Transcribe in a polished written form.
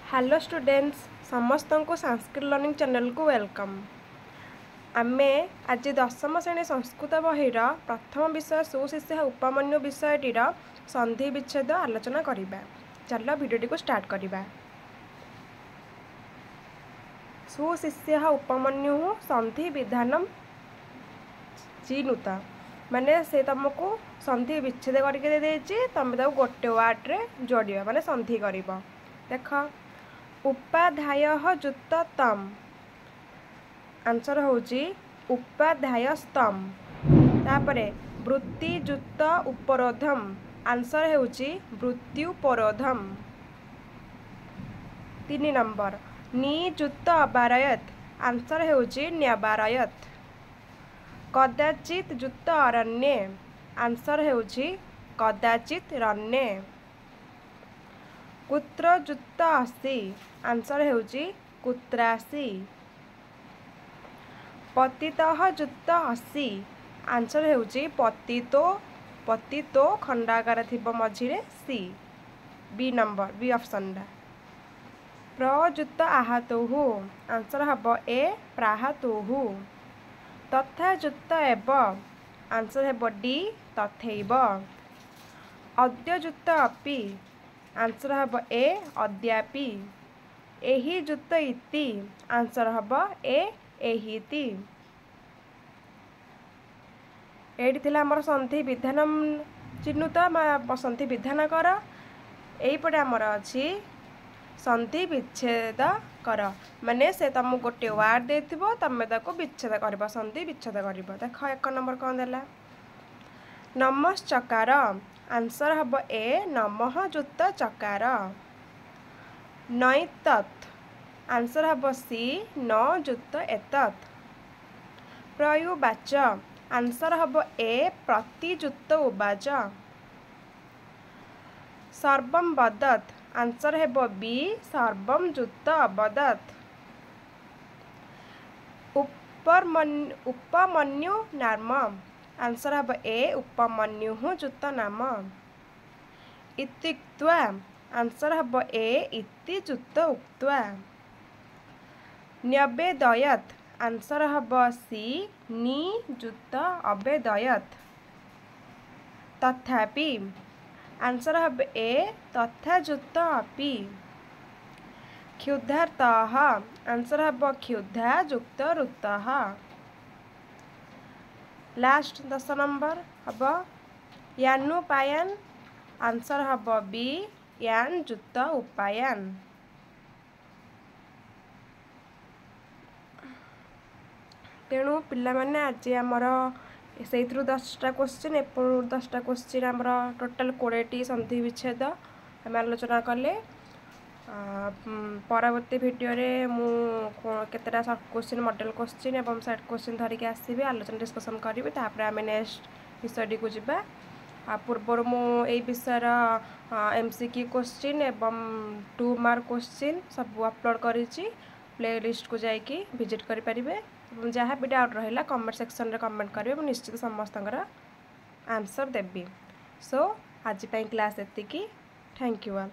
Hello students समस्त को Sanskrit learning channel को वेलकम। आमे आज दशम श्रेणी संस्कृत बहिर प्रथम विषय सुशिष्य उपमन्यु विषयटीर संधि विच्छेद आलोचना करिबा। चलो भिडियोटी को स्टार्ट करिबा। सुशिष्य उपमन्यु संधि विधानम चिनुत माने से तुमको संधि विच्छेद करके देछि तमे ताको गोटे वर्ड रे जोड़िबा माने संधि करिबो। देख उपाध्याय जुत तम आंसर होची उपाध्यायस्तम। तापरे वृत्ति जुत उपरोधम आंसर होची वृत्त्युपरोधम। 3 नंबर नी जुत अबारयत आंसर होची न्याबारयत। कदाचित जुत अरण्ये आंसर होची कदाचित रण्ये। कुत्र जुत असी आंसर होची कुत्रासी। पतितः जुत असी आंसर होची पतितो पतितो खंडाकार थिबो मझिरे सी। बी नंबर बी ऑप्शन दा। प्रजुत आहतोहु आंसर हबो ए प्राहतोहु। तथा जुत एव आंसर हेबो डी तथैव। अद्य जुत अपि आंसर हबो ए अद्यापि। एही जुत इति आंसर हबो ए एहिति। एठी थिला हमर संधि विधानम चिन्हुत संधि विधान कर। एई पटे हमर अछि संधि विच्छेद कर माने से तुम गोटे वर्ड देथिबो तमे ताको विच्छेद करबो संधि विच्छेद करबो। देख 1 नंबर कोन देला नमश्चकार आंसर हबो ए नमः जुत चकार। नैतत् आंसर हबो सी न जुत एतत्। प्रयुवाच आंसर हबो ए प्रतिजुत उवाच। सर्वम वदत् आंसर हेबो बी सर्वम जुत अवदत्। उपमन्यु नाम आंसर हबो ए उपमन्यु जुत नाम। इत्युक्त्वा आंसर हबो ए इति जुत उक्त्वा। न्यवेदयत् आंसर हबो सी नी जुत अवेदयत्। तथापि आंसर हबो ए तथा जुत अपि। क्षुधार्तः आंसर हबो क्षुधा जुक्त ऋतः। लास्ट 10 नंबर हबो यानुपायान आंसर हबो बी यान जुत उपायान। तेणु पिला माने आज आमर से 10टा क्वेश्चन एपटू 10टा क्वेश्चन आमर टोटाल 20टी संधि विच्छेद आम आलोचना कले। परवर्ती वीडियो रे मु केतेटा शॉर्ट क्वेश्चन मॉडल क्वेश्चन एवं सेट क्वेश्चन धरिक आसीबे आलोचना डिस्कशन करिवे। तापर आम नेक्स्ट विषय को जिबा। पूर्वर मु ए विषय एमसीक्यू क्वेश्चन एवं 2 मार्क क्वेश्चन सब अपलोड करिछि। प्लेलिस्ट को जाइकी विजिट करि परिबे। जहाँ भी डाउट रहिला कमेंट सेक्शन रे कमेंट करिवे निश्चित समस्त आंसर देबी। सो आज क्लास एतिकी। Thank you all.